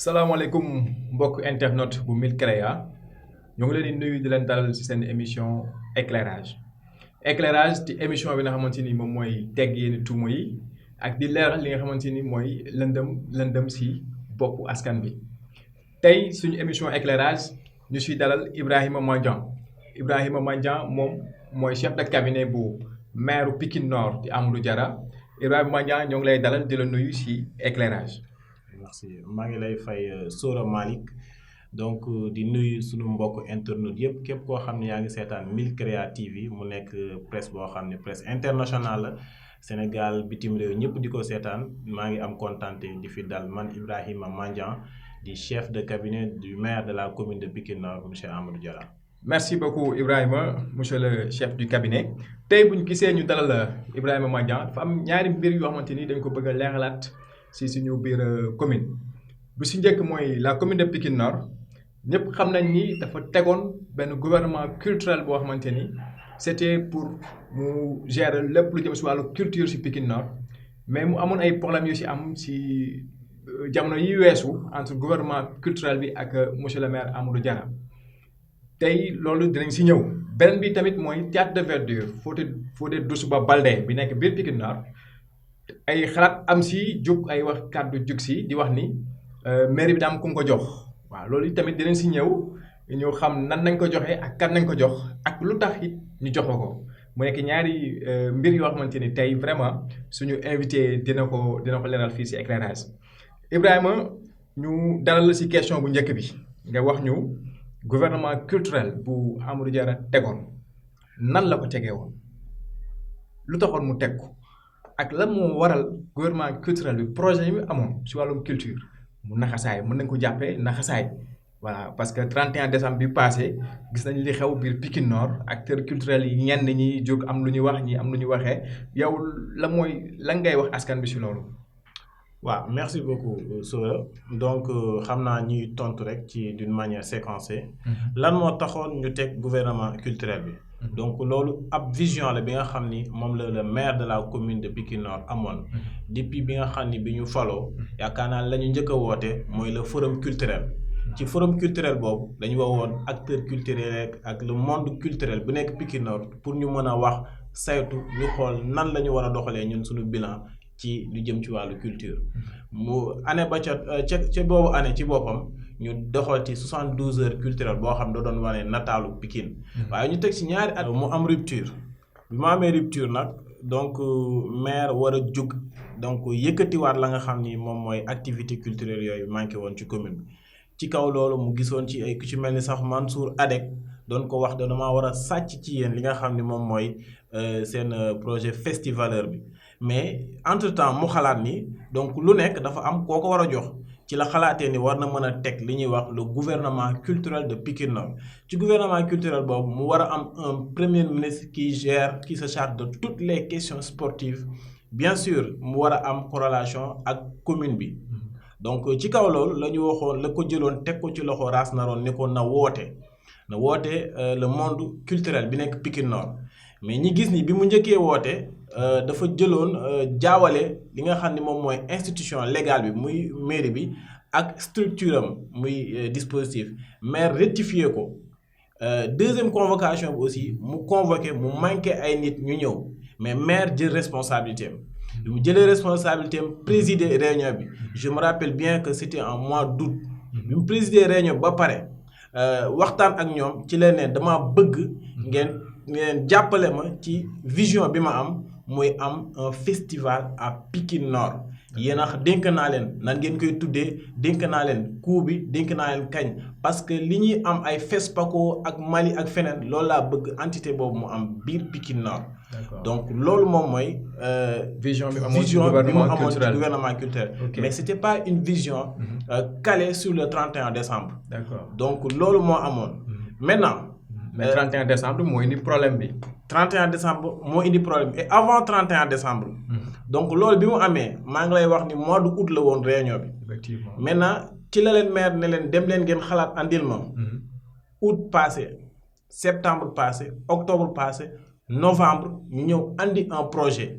salaamaaleykum mbokk internet bu Milcrea ñoo ngi leen di nuyu di leen dalal ci seen émission éclairage éclairage ci émission bi nga xamante ni moom mooy tegg yenn tuuma yi ak di leeral li nga xamante ni mooy lëndëm ci boppu askan bi tey suñu émission éclairage ñu ciy dalal Ibrahima Mandiang moom mooy chef de cabinet bu maire Pikine Nord di Amadou Diarra Ibrahima Mandiang ñoo ngi lay dalal di la nuyu ci éclairage. merci maa ngi lay fay Sora Malick donc di nuyu suñu mbokk internet yëpp képp koo xam ne yaa ngi seetaan Milcrea TV mu nekk presse boo xam ne presse internationale la Sénégal bitim réew ñëpp di ko seetaan maa ngi am contenté di fi dal man Ibrahima Mandiang di chef de cabinet du maire de la commune de Pikine Nord monsieur Amadou Diarra. merci beaucoup Ibrahima monsieur le chef du cabinet tey bu ñu gisee ñu dalal Ibrahima Mandiang dafa am ñaari mbir yoo xamante ni dañ ko bëgg a leeralaat si suñu biir commune bu si njëkk mooy la commune de Pikine Nord ñëpp xam nañ ni dafa tegoon benn gouvernement culturel boo xamante ni c'était pour mu gérer lépp lu jëm si wàllu culture si Pikine Nord mais mu amoon ay problèmes yu si am si jamono yi weesu entre gouvernement culturel bi ak monsieur le maire Amadou Diarra tey loolu dinañ si ñëw beneen bi tamit mooy théâtre de verdure Fodé Doussouba Baldé bi nekk biir Pikine Nord ay xalaat am si jóg ay wax kàddu jóg si di wax ni mairie bi daa am ku mu ko jox waaw loolu tamit dinañ si ñëw ñu xam nan nañ ko joxee ak kan nañ ko jox ak lu tax it ñu jox ko mu nekk ñaari mbir yoo xamante ni tey vraiment suñu invité dina ko leeral fii si éclairage Ibrahima ñu dalal la si question bu njëkk bi nga wax ñu gouvernement culturel bu Amadou Diarra tegoon nan la ko tegee woon lu taxoon mu teg ko. ak lan moo waral gouvernement culturel bi projet yi mu amoon si wàllum culture mu naxasaay mën nañ ko jàppee naxasaay voilà parce que 31 décembre bi passé gis nañ li xew biir Pikine Nord acteurs culturels yi ñenn ñi jóg am lu ñuy wax ñi am lu ñuy waxee yow lan ngay wax askan bi si loolu. waaw merci beaucoup Sora donc xam naa ñuy tontu rek ci d'une manière séquencée. lan moo taxoon ñu teg gouvernement culturel bi. donc loolu ab vision la bi nga xam ni moom la le maire de la commune de Pikine Nord amoon depuis bi nga xam ni bi ñu faloo yaakaar naa la ñu njëkk a woote mooy le forum culturel ci forum culturel boobu dañu woowoon acteurs culturels ak le monde culturel bu nekk Pikine Nord pour ñu mën a wax saytu ñu xool nan la ñu war a doxalee ñun suñu bilan ci lu jëm ci wàllu culture mu année ba ca boobu année ci boppam ñu doxal ci 72 heures culturelles boo xam da doon wane nataalu Pikine waaye ñu teg ci ñaari at mu am rupture bi mu amee rupture nag donc maire war a jug donc yëkkatiwaat la nga xam ni moom mooy activité culturelle yooyu manqué woon ci commune bi ci kaw loolu mu gisoon ci ay ku ci mel ni sax Mansour Adek doon ko wax damaa war a sàcc ci yéen li nga xam ni moom mooy seen projet festivaleur bi mais entre temps mu xalaat ni donc lu nekk dafa am koo ko war a jox ci la xalaatee ni war na mën a teg li ñuy wax le gouvernement culturel de Pikine Nord ci gouvernement culturel boobu mu war a am un premier ministre qui se charge de toutes les questions sportives bien sûr mu war a am corrélation ak commune bi donc ci kaw loolu la ñu waxoon la ko jëloon teg ko ci loxo raas naroon ni ko na woote le monde culturel bi nekk Pikine Nord mais ñi gis ni bi mu njëkkee woote dafa jëloon jaawale li nga xam ni moom mooy institution légale bi muy mairie bi ak structure am muy dispositif maire rectifié ko deuxième convocation bi aussi mu convoqué mu manqué ay nit ñu ñëw mais maire jël responsabilité am bi mu jëlee responsabilité am présider réunion bi je me rappelle bien que c'était en mois d'août bi mu présider réunion ba pare waxtaan ak ñoom ci leen ne dama bëgg ngeen jàppale ma ci vision bi ma am muy am un festival à Pikine Nord yéen a dénk naa leen nan ngeen koy tuddee dénk naa leen coût bi dénk naa leen kañ parce que li ñuy am ay FESPACO ak Mali ak feneen loolu laa bëgg entité boobu mu am biir Pikine Nord. donc loolu moom mooy. vision bi amoon ci gouvernement culturel. Okay. Mais c'était pas une vision calée sur le 31 décembre. D'accord. donc loolu moo amoon. Maintenant. mais 31 décembre moo indi problème bi. 31 décembre moo indi problème et avant 31 décembre. donc loolu bi mu amee maa ngi lay wax ni mois d'août la woon réunion bi. effectivement maintenant ci la leen maire ne leen dem leen ngeen xalaat andil ma. août passé septembre passé octobre passé novembre ñu ñëw andi un projet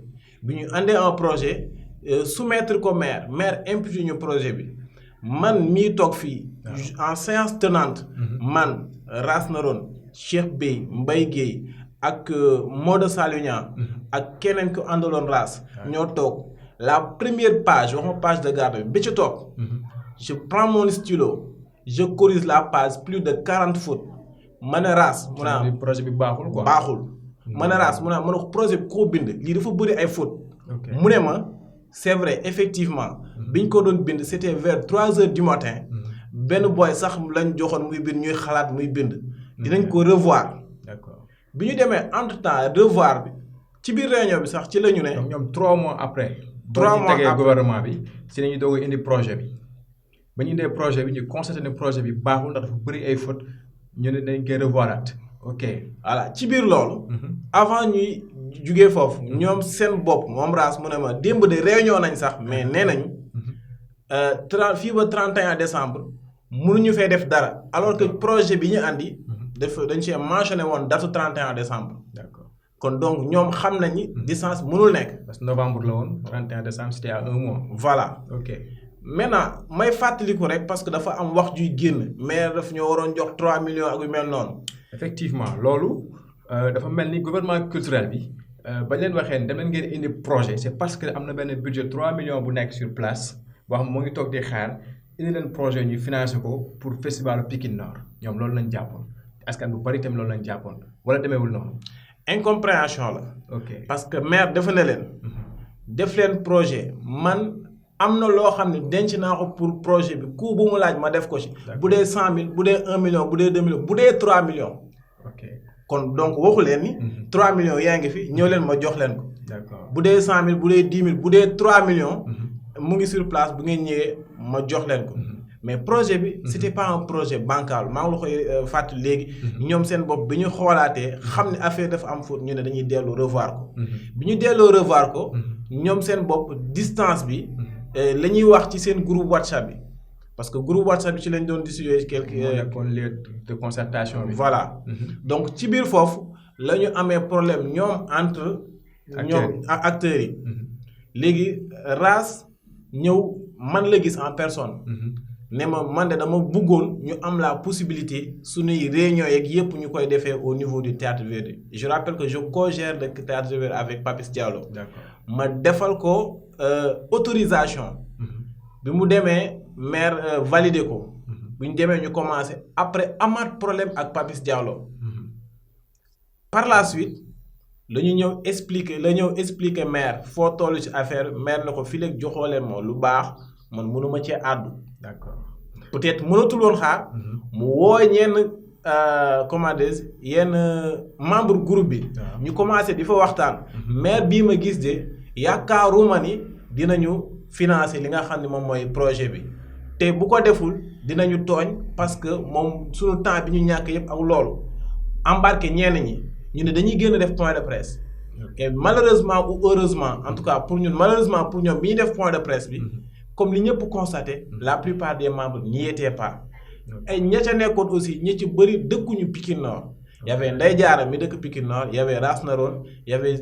bi ñu andee un projet soumettre ko maire imputé ñu projet bi man mii toog fii en séance tenante man Ras Naroon Cheikh Bey Mbaye Guèye ak Modou Saliou Niang ak keneen ko àndaloon Ras ñoo toog la première page waxuma page de garde bi ci toog je prends mon stylo je corrige la page plus de 40 fautes ma ne Ras mu ne projet bi baaxul quoi baaxul ma ne Ras mu ne ma ne projet bi koo bind lii dafa bëri ay fautes mu ne ma c'est vrai effectivement biñ ko doon bind c'était vers 3 heures du matin benn boy sax lañ joxoon muy bind ñuy xalaat muy bind dinañ ko revoir d'accord bi ñu demee entre temps revoir bi ci biir réunion bi sax ci la ñu ne ñoom 3 mois après 3 mois tegee après gouvernement bi si nañu doog a indi projet bi ba ñu indee projet bi ñu constaté ne projet bi baaxul ndax dafa bëri ay fautes ñu ne dañ koy revoiraat ok voilà ci biir loolu avant ñuy jugee foofu ñoom seen bopp moom Ras mu ne ma démb de réunion nañ sax mais nee nañu fii ba 31 décembre mënuñu fee def dara alors que projet bi ñu andi dañ cee mentionné woon date 31 décembre d'accord kon donc ñoom xam nañ ni distance mënul nekk parce que novembre la woon 31 décembre c'était à 1 mois voilà ok maintenant may fàttaliku rek parce que dafa am wax juy génn maire daf ñoo waroon jox 3 millions ak yu mel noonu effectivement loolu dafa mel ni gouvernement culturel bi bañ leen waxee ne dem leen ngeen indi projet c'est parce que am na benn budget 3 millions bu nekk sur place boo xam moo ngi toog di xaar indi leen projet ñu financé ko pour festival Pikine Nord ñoom loolu lañ jàppoon askan bu bari tamit loolu lañ jàppoon wala demeewul noonu. incompréhension la. ok parce que maire dafa ne leen. def leen projet man am na loo xam ne denc naa ko pour projet bi coût bu mu laaj ma def ko ci. bu dee 100000 bu dee 1 million bu dee 2 millions bu dee 3 millions. ok kon donc waxu leen ni. 3 millions yaa ngi fi ñëw leen ma jox leen ko. d'accord bu dee 100000 bu dee 10000 bu dee 3 millions. mu ngi sur place bu ngeen ñëwee ma jox leen ko. mais projet bi c'était pas un projet bancal maa ngi la koy fàttali léegi. ñoom seen bopp bi ñu xoolaatee xam ne affaire dafa am faute ñu ne dañuy dellu revoir ko. bi ñu delloo revoir ko. ñoom seen bopp distance bi. la ñuy wax ci seen groupe WhatsApp bi. parce que groupe WhatsApp bi ci lañ doon distribuer quelque. nekkoon lieu de concertation bi. voilà donc ci biir foofu la ñu amee problème ñoom entre. ñoom ak acteurs yi. léegi Ras ñëw man la gis en personne. ne ma man de dama bëggoon ñu am la possibilité suñuy réunion yeeg yëpp ñu koy defee au niveau du Théâtre Verdure je rappelle que je co-gère le Théâtre Verdure avec Papis Diallo. d'accord ma defal ko autorisation. bi mu demee maire validé ko. bu ñu demee ñu commencé après amaat problème ak Papis Diallo. par la suite la ñu ñëw expliquer maire foo toll ci affaire maire na ko fii léegi joxoo leen moo lu baax man mënuma cee àddu. d'accord peut-être mënatul woon xaar. mu woo ñenn comment dire yenn membre groupe bi. ñu commencé di fa waxtaan. maire bii ma gis de yaakaaruma ni dinañu financer li nga xam ne moom mooy projet bi te bu ko deful dinañu tooñ parce que moom sunu temps bi ñu ñàkk yëpp ak loolu embarqué ñenn ñi ñu ne dañuy génn def point de presse. et malheureusement ou heureusement en tout cas pour ñun malheureusement pour ñoom bi ñu def point de presse bi. comme li ñëpp constaté la plupart des membres n'y étaient pas. ay ña ca nekkoon aussi ñi ci bëri dëkkuñu Pikine Nord. y avait Ndeye Diarra mi dëkk Pikine Nord y avait Ras Naroon y avait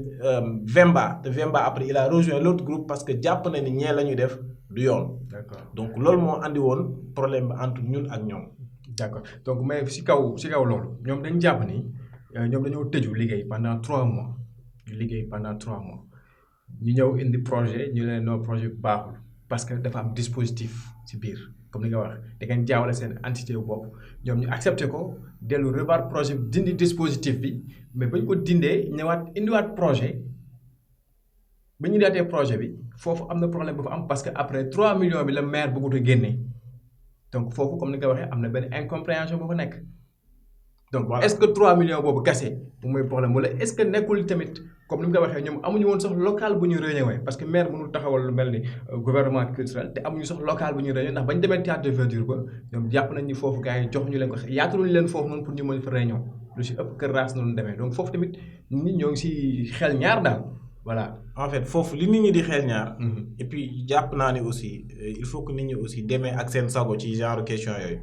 Vemba te Vemba après il a rejoint l'autre groupe parce que jàpp na ni ñee la ñuy def du yoon. d'accord donc loolu moo andi woon problème bi entre ñun ak ñoom. d'accord donc mais si kaw loolu ñoom dañ jàpp ni ñoom dañoo tëju liggéey pendant 3 mois ñu liggéey pendant 3 mois ñu ñëw indi projet ñu leen noo projet bi baaxul. parce que dafa am dispositif ci biir comme ni nga wax da ngeen jaawale seen entité bopp ñoom ñu accepté ko dellu revoir projet bi dindi dispositif bi mais bañ ko dindee ñëwaat indiwaat projet ba ñu daatee projet bi foofu am na problème bu fa am parce que après 3 millions bi la maire bëggut a génne donc foofu comme ni nga waxee am na benn incompréhension bu fa nekk. donc voilà. Est-ce que 3 millions boobu kese bu mooy problème wala est-ce que nekkul tamit comme ni mu ko waxee ñoom amuñu woon sax local bu ñu réunion parce que maire mënul taxawal lu mel ni gouvernement culturel te amuñu sax local bu ñu réunion ndax bañ demee Théâtre de Verdure ba ñoom jàpp nañ ni foofu gars yi jox ñu leen ko yaataluñu leen foofu noonu pour ñu mën fa réunion lu si ëpp kër Ras noonu demee donc foofu tamit nit ñoo ngi si xel ñaar daal voilà. en fait foofu li nit ñi di xel ñaar. et puis jàpp naa ne aussi il faut que nit ñi aussi demee ak seen sago ci genre question yooyu.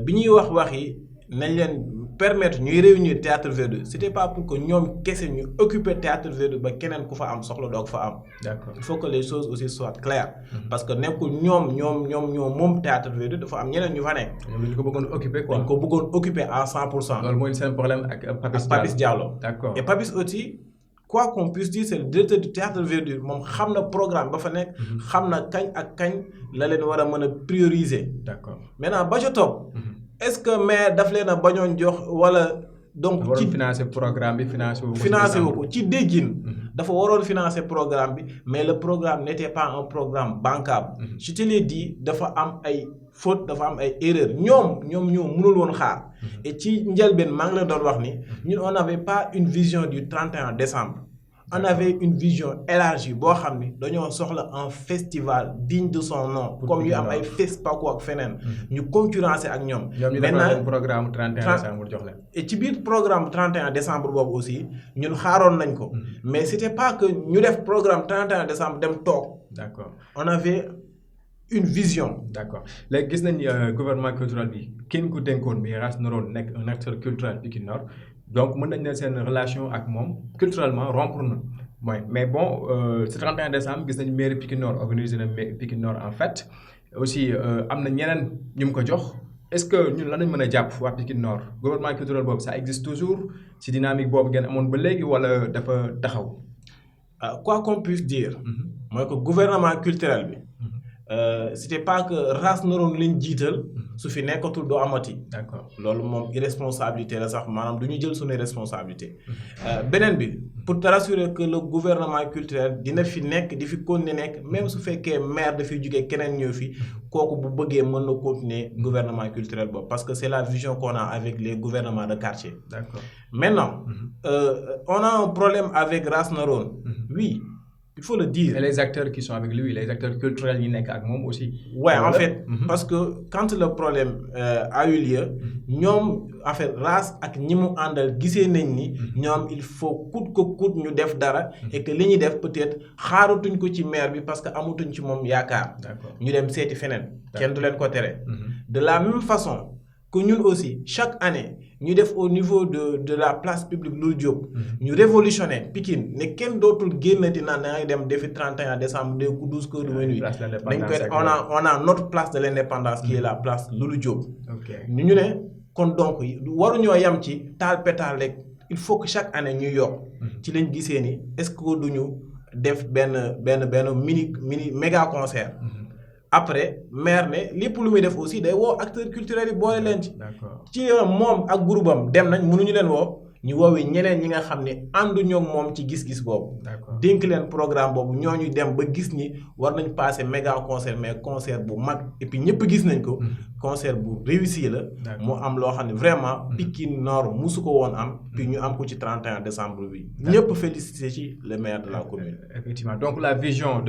bi ñuy wax yi nañ leen permettre ñuy réunir théâtre Verdure c'était pas pour que ñoom kese ñu occuper théâtre Verdure ba keneen ku fa am soxla doog fa am. D'accord. Il faut que les choses aussi soient claires. Parce que nekkul ñoom moom théâtre Verdure dafa am ñeneen ñu fa nekk. ñoom dañu ko bëggoon occuper quoi. dañ ko bëggoon occuper à 100%. loolu mooy seen problème ak Papis Diallo. D'accord. Et Papis aussi quoi qu'on puisse dire c'est le directeur du théâtre Verdure moom xam na programme ba fa nekk. xam na kañ ak kañ la leen war a mën a prioriser. D'accord. maintenant ba ca topp. est-ce que maire daf leen a bañoon jox wala. donc waroon financer programme bi financé wu ko ci déggin. dafa waroon financer programme bi mais le programme n'était pas un programme bancable. je te l'ai dit dafa am ay fautes dafa am ay erreurs ñoo mënul woon xaar. et ci njëlbeen maa ngi la doon wax ni ñun on n'avait pas une vision du 31 décembre. on avait une vision élargie boo xam ni dañoo soxla un festival digne de son nom. comme ñu am ay FESPACO ak feneen. ñu concurrencer ak ñoom. maintenant programme 31 décembre jox leen. et ci biir programme 31 décembre boobu aussi ñun xaaroon nañ ko. mais c'était pas que ñu def programme 31 décembre dem toog. D'accord. on avait une vision. D'accord léegi gis nañ gouvernement culturel bi kenn ku dénkoon bi Rass naroon nekk un acteur culturel Pikine Nord. donc mën nañ ne seen relation ak moom culturellement rompre na mais bon ce 31 décembre gis nañu mairie Pikine Nord organisé na Pikine Nord en fait aussi am na ñeneen ñu mu ko jox est-ce que ñun lan lañ mën a jàpp waa Pikine Nord gouvernement culturel boobu ça existe toujours ci dynamique boobu ngeen amoon ba léegi wala dafa taxaw. quoi qu'on puisse dire. mooy que gouvernement culturel bi. c'était pas que Rass naroon liñ jiital. su fi nekkatul doo amati. D'accord loolu moom irresponsabilité la sax maanaam du ñu jël suñu responsabilité. beneen bi pour te rassurer que le gouvernement culturel dina fi nekk di fi continuer nekk même su fekkee maire dafay jógee keneen ñëw fi kooku bu bëggee mën na continuer gouvernement culturel boobu parce que c'est la vision qu'on a avec les gouvernements de quartier. D'accord. Maintenant on a un problème avec Rass naroon. Oui. Il faut le dire. Et les acteurs qui sont avec lui, les acteurs culturels yi nekk ak moom aussi. Ouais, en fait, parce que quand le problème a eu lieu, ñoom en fait Rass ak ñi mu àndal gisee nañ ni ñoom il faut coûte que coûte ñu def dara et que li ñuy def peut-être xaaratuñ ko ci maire bi parce que amatuñ ci moom yaakaar. D'accord. ñu dem seeti feneen. kenn du leen ko tere. De la même façon que ñun aussi chaque année ñu def au niveau de la place publique Loul Diop. ñu révolutionner Pikine ne kenn dootul génnati naan da ngay dem defi 31 décembre de 12 heures de minuit. dañ koy on a notre place de l'indépendance qui est la place Loul Diop. ok ñu ne kon donc waruñoo yam ci taal pétale rek il faut que chaque année ñu yokk. ci lañ gisee ni est-ce que duñu def benn mini méga concert. après maire ne lépp lu muy def aussi day woo acteurs culturels yi boole leen ci. D'accord. ci moom ak groupe am dem nañ mënuñu leen woo ñu woowee ñeneen ñi nga xam ne ànduñoo ak moom ci gis-gis boobu. D'accord. dénk leen programme boobu ñooñu dem ba gis ni war nañ passer méga concert mais concert bu mag et puis ñëpp gis nañ ko. concert bu réussi la. mu am loo xam ne vraiment Pikine Nord musu ko woon am. puis ñu am ko ci 31 décembre bi. ñëpp félicité ci le maire de la commune. Effectivement donc la vision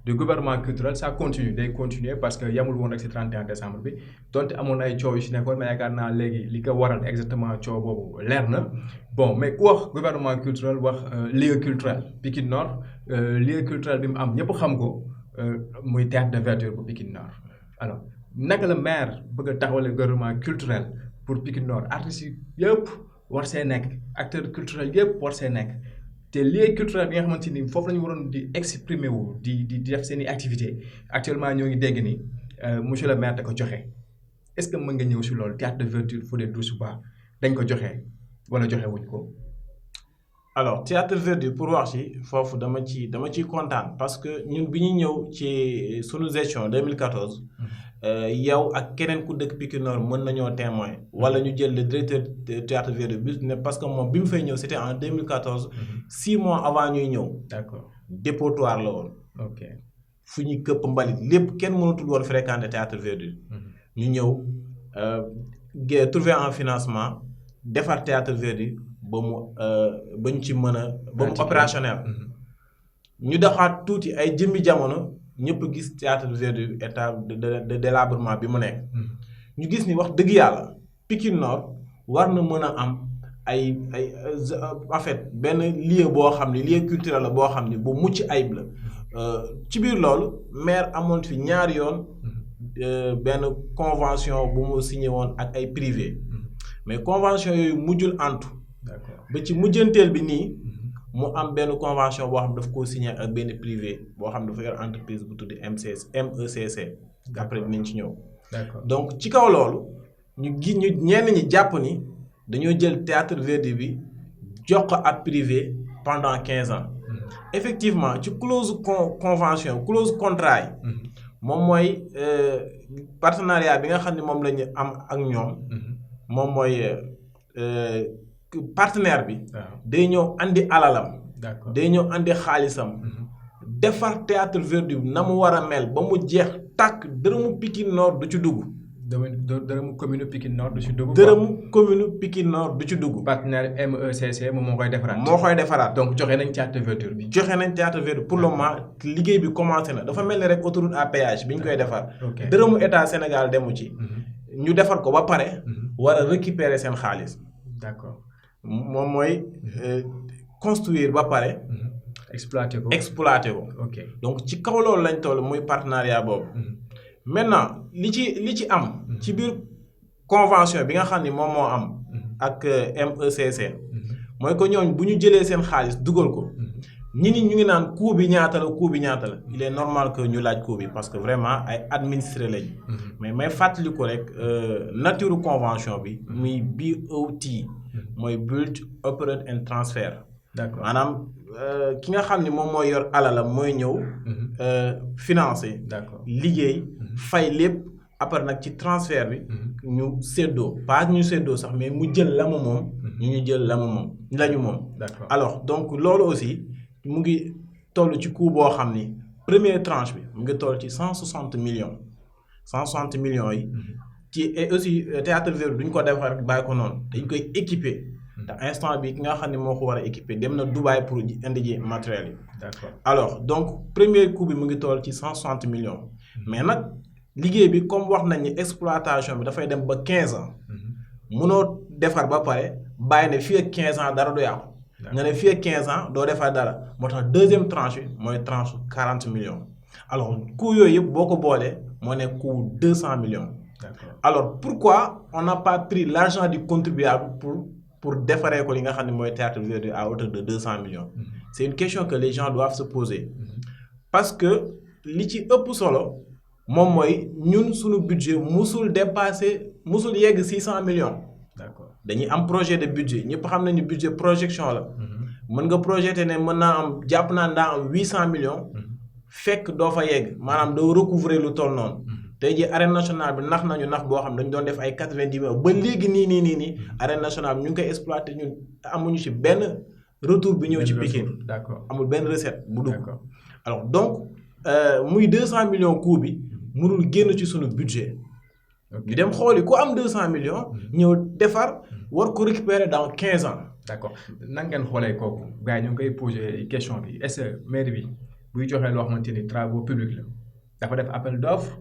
de gouvernement culturel ça continue day continuer parce que yamul woon rek ci 31 décembre bi donte amoon ay coow yu ci nekkoon mais yaakaar naa léegi li ko waral exactement coow boobu leer na bon mais ku wax gouvernement culturel wax lieu culturel Pikine Nord lieu culturel bi mu am ñëpp xam ko muy théâtre de verdure bu Pikine Nord alors naka la maire bëgg a taxawale gouvernement culturel pour Pikine Nord artistes yi yëpp war see nekk acteurs culturels yëpp war see nekk te lieu culturel bi nga xamante ni foofu la ñu waroon di exprimer wu di def seen i activités actuellement ñoo ngi dégg ni monsieur le maire da ko joxe est-ce que mën nga ñëw si loolu théâtre de verdure Fodé Doussouba dañ ko joxe wala joxe wuñ ko. alors théâtre verdure pour wax ci foofu dama ciy kontaan parce que ñun bi ñuy ñëw ci sunu gestion 2014 yow ak keneen ku dëkk Pikine Nord mën nañoo témoin wala ñu jël le directeur de théâtre verdure bi ne parce que moom bi mu fay ñëw c'était en 2014 6 mois avant ñuy ñëw. D'accord. dépotoir la woon. ok fu ñuy këpp mbalit lépp kenn mënatul woon fréquenter théâtre verdure. ñu ñëw trouver un financement defar théâtre verdure ba ñu ci mën a ba mu opérationnel. ñu doxaat tuuti ay jëmmi jamono ñëpp gis théâtre verdure état de délabrement bi mu nekk. ñu gis ni wax dëgg yàlla Pikine Nord war na mën a am ay en fait benn lieu boo xam ne lieu culturel la boo xam ne bu mucc ayib la ci biir loolu maire amoon fi ñaari yoon benn convention bu mu signé woon ak ay privé mais convention yooyu mujjul antu. d'accord ba ci mujjanteel bi nii mu am benn convention boo xam daf koo signé ak benn privé boo xam dafa yor entreprise bu tudd MECC après dinañ ci ñëw. d'accord donc ci kaw loolu ñu ñenn ñi jàpp ni dañoo jël théâtre Verdi bi jox ko ab privé pendant 15 ans. effectivement ci clause convention clause contrat yi. moom mooy partenariat bi nga xam ne moom la ñu am ak ñoom. moom mooy partenaire bi. day ñëw andi alalam. day ñëw andi xaalisam. defar théâtre Verdi bi na mu war a mel ba mu jeex tàkk dërëmu Pikine Nord du ci dugg. dërëmu commune Pikine Nord du ci dugg. dërëmu commune Pikine Nord du ci dugg. partenaire MECC moom moo koy defaraat. moo koy defaraat donc joxe nañ théâtre Verdi bi. joxe nañ théâtre Verdi pour le moment liggéey bi commencé na dafa mel ni rek autoroute à péage bi ñu koy defar. dërëmu état Sénégal demu ci. ñu defar ko ba pare. war a récupérer seen xaalis. d'accord moom mooy construire ba pare. exploiter ko. ok donc ci kaw loolu lañ toll muy partenariat boobu. maintenant li ci am. ci biir convention bi nga xam ni moom moo am. ak MECC. mooy que ñooñ bu ñu jëlee seen xaalis dugal ko. ñu ngi naan coût bi ñaata la il est normal que ñu laaj coût bi parce que vraiment ay administré lañ. mais may fàttali ko rek nature convention bi. muy BOT. mooy Build Operate and Transfer. d'accord maanaam ki nga xam ni moom mooy yor alalam mooy ñëw. financer. d'accord liggéey. fay lépp après nag ci transfert bi. ñu séddoo pas ñu séddoo sax mais mu jël la mu moom. ñu jël la ñu moom. d'accord alors donc loolu aussi mu ngi toll ci coût boo xam ni première tranche bi mu ngi toll ci 160 millions. 160 millions yi. ci et aussi théâtre Verdi duñ ko defar rek bàyyi ko noonu dañ koy équiper. te instant bi ki nga xam ne moo ko war a équiper dem na Dubaï pour indi ji matériel yi. d'accord alors donc premier coût bi mu ngi toll ci 160 millions. mais nag liggéey bi comme wax nañ ni exploitation bi dafay dem ba 15 ans. munoo defar ba pare bàyyi ne fii ak 15 ans dara du yàqu. nga ne fii ak 15 ans doo defar dara moo tax deuxième tranche bi mooy tranche 40 millions. alors coût yooyu yëpp boo ko boolee moo ne coût 200 millions. d'accord alors pourquoi on n'a pas pris l'argent du contribuable pour defaree ko li nga xam ne mooy théâtre Verdi à hauteur de 200 millions. C'est une question que les gens doivent se poser. Parce que li ci ëpp solo moom mooy ñun suñu budget musul yegg 600 millions. d'accord dañuy am projet de budget ñëpp xam nañu budget projection la. mën nga projeté ne mën naa am jàpp naa daa am 800 millions. fekk doo fa yegg maanaam doo recouvrer lu toll noonu. tey jii arène nationale bi nax nañu nax boo xam dañu doon def ay 90 millions ba léegi nii arène nationale bi ñu ngi koy exploité ñun amuñu ci benn retour bi ñëw ci Pikine. d'accord amul benn recette bu dugg. alors donc muy 200 millions coût bi mënul génn ci suñu budget. ñu dem xooli ku am 200 millions. ñëw defar war ko récupérer dans 15 ans. d'accord nan ngeen xoolee kooku gars yi ñu ngi koy poser question bi est-ce que mairie bi buy joxee loo xamante ni travaux publics la dafa def appel d'offre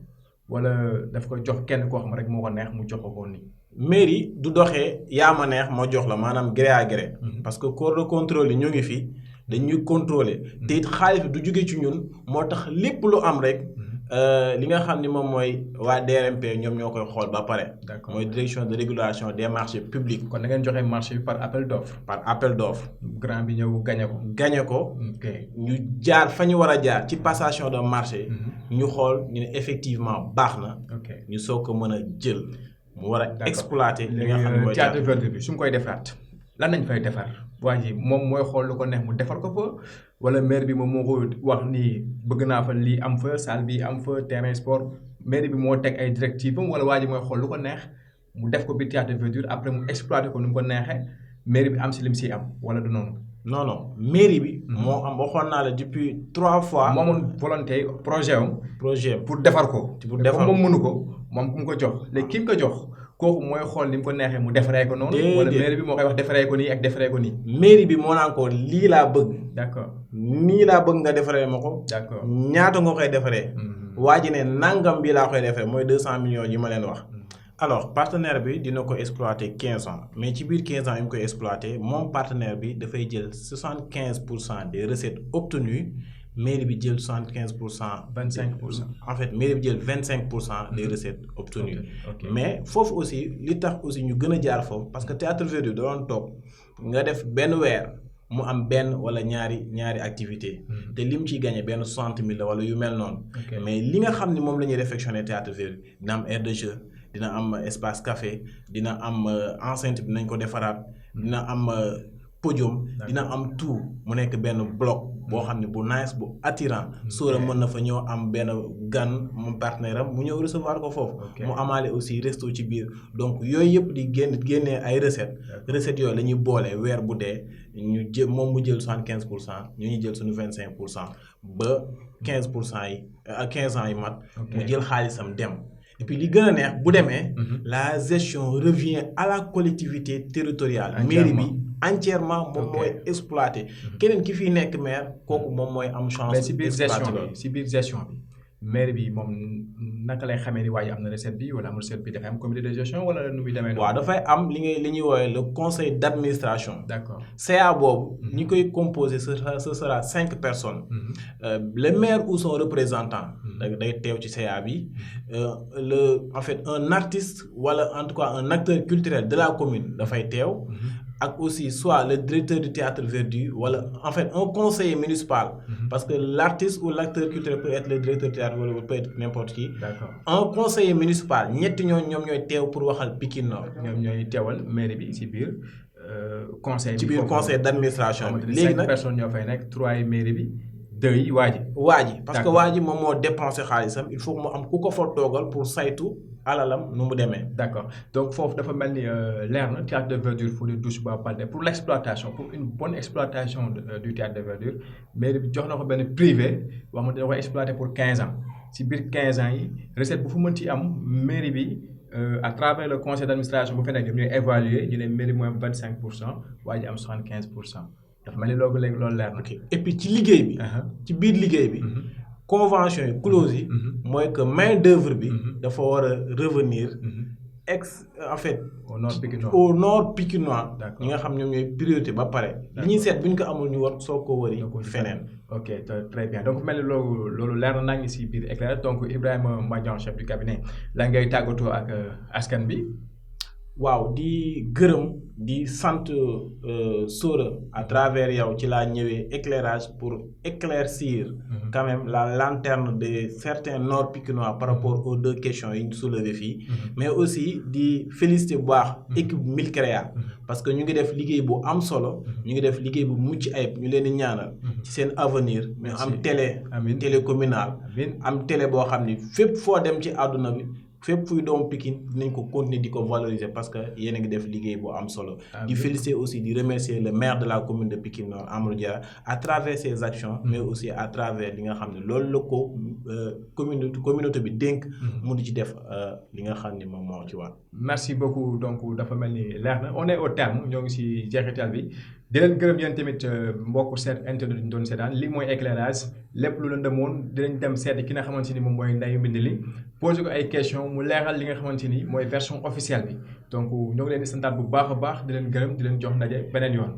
wala daf ko jox kenn koo xam rek moo ko neex mu jox ko nii. mairie du doxee yaa ma neex ma jox la maanaam gré à gré. parce que corps de contrôle yi ñu ngi fi dañuy contrôler. te it xaalis bi du jóge ci ñun moo tax lépp lu am rek. li nga xam ni moom mooy waa DRMP ñoom ñoo koy xool ba pare. d'accord mooy direction de régulation des marchés publics. kon da ngeen joxe marché bi par appel d'offre. par appel d'offre. grand bi ñëw gagné ko. gagné ko. ok ñu jaar fa ñu war a jaar ci passation de marché. ñu xool ñu ne effectivement baax na. ok ñu soog ko mën a jël. mu war a exploiter li nga xam ne mooy théâtre Verdi bi su mu koy defaraat lan nañ fay defar waa ji moom mooy xool lu ko neex mu defar ko fa wala maire bi moom moo ko wax nii bëgg naa fa lii am fa salle bi am fa terrain sport maire bi moo teg ay directives am wala waa ji mooy xool lu ko neex mu def ko biir théâtre Verdi après mu exploiter ko nu mu ko neexee maire bi am si lim si am wala du noonu. non mairie bi. moo am waxoon naa la depuis 3 fois. moo amoon volonté projet pour defar ko. pour defar moom mënu ko moom ku mu ko jox léegi ki mu ko jox. kooku mooy xool ni mu ko neexee mu defaree ko noonu. wala mairie bi moo koy wax defaree ko nii ak defaree ko nii. mairie bi moo naan ko lii laa bëgg. d'accord nii laa bëgg nga defaree ma ko. d'accord ñaata nga koy defaree. waa ji ne nangam bi laa koy defaree mooy 200 millions yi ma leen wax. alors partenaire bi dina ko exploiter 15 ans mais ci biir 15 ans yi mu koy exploiter moom partenaire bi dafay jël 75% des recettes obtenues mairie bi jël 75%. 25%. En fait mairie bi jël 25% des recettes obtenues. Ok. Mais foofu aussi li tax aussi ñu gën a jaar foofu parce que Théâtre Verdure da doon toog nga def benn weer mu am benn wala ñaari activité te lim ciy gagné benn 60 000 la wala yu mel noonu. Mais li nga xam ne moom la ñuy réfectionner Théâtre Verdure dina am aire de jeu dina am espace café dina am enceinte bi nañ ko defaraat dina am podium dina am tout mu nekk benn bloc boo xam ne bu nice bu attirant Sora mën na fa ñëw am benn gan mu partenaire am mu ñëw recevoir ko foofu mu amaale aussi resto ci biir donc yooyu yëpp di génnee ay recettes yooyu la ñuy boole weer bu dee ñu jël moom mu jël 75% ñu jël suñu 25% ba 15% yi 15 ans yi mat mu jël xaalisam dem. Et puis li gën a neex bu demee la gestion revient à la collectivité territoriale mairie bi entièrement moom mooy exploité keneen ki fii nekk maire kooku moom mooy am chance. mais si biir gestion bi maire bi moom naka lay xamee ni waa ji am na recette bi wala amul recette bi dafay am comité de gestion wala nu muy demee noonu. waaw dafay am li ñuy woowee le conseil d' administration. d'accord CA boobu. ñi koy composé ce sera 5 personnes. Le maire ou son représentant. day teew ci CA bi en fait un artiste wala en tout cas un acteur culturel de la commune dafay teew. ak aussi soit le directeur du Théâtre Verdure wala en fait un conseiller municipal. Parce que l'artiste ou l'acteur culturel peut être le directeur du théâtre wala peut être n'importe qui. D'accord. Un conseiller municipal ñetti ñoom ñooy teew pour waxal Pikine Nord. ñoom ñooy teewal mairie bi ci biir conseil. ci biir conseil d'administration bi. léegi nag 5 personnes ñoo fay nekk 3 yi mairie bi 2 yi waa ji. parce que waa ji moom moo dépensé xaalisam il faut que mu am ku ko fa toogal pour saytu. alalam nu mu demee. d'accord donc foofu dafa mel ni leer na Théâtre de Verdure Fodé Douche-Ba Baldé pour l'exploitation pour une bonne exploitation du Théâtre de Verdure mairie bi jox na ko benn privé wax ma dina ko exploiter pour 15 ans si biir 15 ans yi recette bu fu mënti am mairie bi à travers le conseil d'administration bu fa nekk ñooy évaluer ñu ne mairie mooy am 25% waa ji am 75% dafa mel ni loolu léegi loolu leer na. ok et puis ci liggéey bi. ci biir liggéey bi. convention yi clause yi mooy que main d'œuvre bi dafa war a revenir en fait au nord pikinois ñi nga xam ñoom ñooy priorité ba pare li ñuy seet bu ñu ko amul ñu war soo ko wëri feneen. ok très bien donc mel ni loolu leer na ngi si biir éclairage donc Ibrahima Madian chef du cabinet la ngay tàggatoo ak askan bi. waaw di gërëm di sant Sora à travers yow ci laa ñëwee éclairage pour éclaircir quand même la lanterne de certains nord pikinois par rapport aux 2 questions yi ñu soulevé fii mais aussi di féliciter bu baax équipe Milcrea parce que ñu ngi def liggéey bu am solo ñu ngi def liggéey bu mucc ayib ñu leen di ñaanal ci seen avenir ñu am télé communal am télé boo xam ni fépp foo dem ci àdduna bi fépp fuy doomu Pikine dinañ ko continuer di ko valoriser parce que yéen a ngi def liggéey bu am solo. di féliciter aussi di remercier le maire de la commune de Pikine Nord Amadou Diarra à travers ses actions. mais aussi à travers li nga xam ne loolu la ko communauté bi dénk. mu di ci def li nga xam ne moom moo ci war. merci beaucoup donc dafa mel ni leer na on est au terme ñoo ngi si jeexital bi di leen gërëm yéen tamit mbokku seet internet yi ñu doon seetaan lii mooy éclairage lépp lu leen demoon dinañ dem seeti ki nga xamante ni moom mooy Ndeye Mbind li posé ko ay questions mu leeral li nga xamante ni mooy version officielle bi donc ñoo ngi leen di santaat bu baax a baax di leen gërëm di leen jox ndaje beneen yoon.